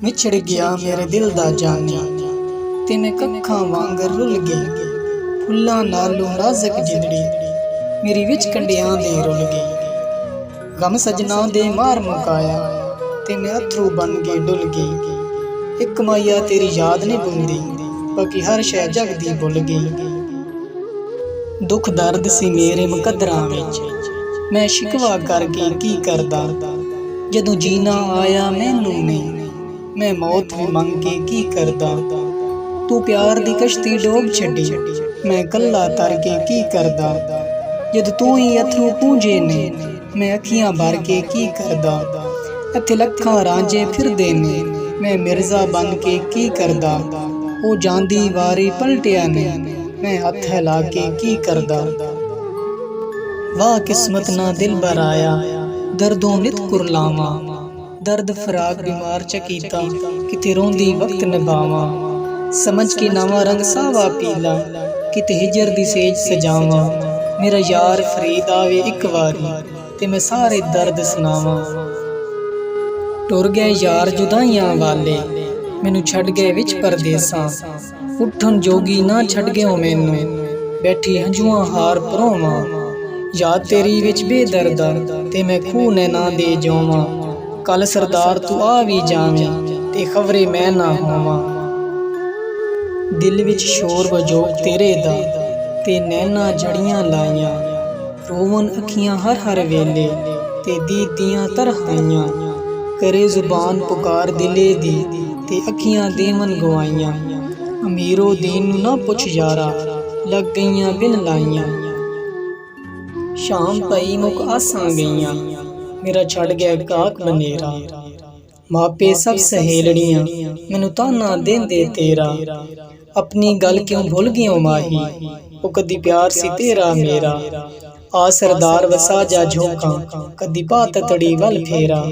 विछड़ गया मेरे दिल दा जानी, ते मैं कक्खां वांगर रुल गई। फुल्लां नालों नाज़क जिंदड़ी मेरी विच कंडियां दे रुल गई। गम सजना दे मार मुकाया, ते मैं अथरू बन के डुल गई। एक माया तेरी याद नहीं भुलदी, बाकी हर शै जगदी भुल गई। दुख दर्द सी मेरे मुकद्दरां विच, मैं शिकवा करके की करदा। जदों जीना आया मैनू नहीं, मैं मौत भी मंग के की करदा। तू प्यार दी कश्ती डोब छड्डी, मैं कल्ला तर के की करदा। जद तू ही अथरू पूंजे ने, मैं अखियां भर के की करदा। इत्थे लखां रांझे फिरदे ने, मैं मिर्जा बन के की करदा। ओ जांदी वारी पलटिया ने, मैं हथ हिला के की करदा। वाह किस्मत ना दिल बराया, दर्दों नित कुरलावा। दर्द फराक बीमार चकीता, किते रोंदी वक्त निभावा। समझ के नवा रंग सावा पीला, किते हिजर दी सेज सजावा। मेरा यार फरीद आवे एक वारी, ते मैं सारे दर्द सुनावा। टुर गए यार जुदाइयां वाले, मैनू छड़ गए विच परदेसां। उठन जोगी ना छड़ गए मैनू, बैठी हंजुआं हार परोवां। याद तेरी विच बेदर्दा, ते मैं खूह नैना दे जोवां। कल सरदार तू आ भी जावें, ते खबरे मैं ना होवां। दिल विच शोर वजोग तेरे दा, ते नैना जड़ियां लाइयां। रोवन अखियां हर वेले, ते दीदियां तरहाइयां। करे जुबान पुकार दिले दी, ते अखियां देवन गवाइयां। अमीरो दीन नू ना पुछ यारा, लग गईयां बिन लाइयां। शाम पई मुक आसां गईयां, मेरा छड़ गया काक बनेरा। मापे सब सहेलड़ियां, मैनू ताना देंदे तेरा। अपनी गल क्यों भुल गयो माही, ओ कदी प्यार सी तेरा मेरा। आ सरदार वसा जा झोंका, कदी पा ततड़ी वल फेरा।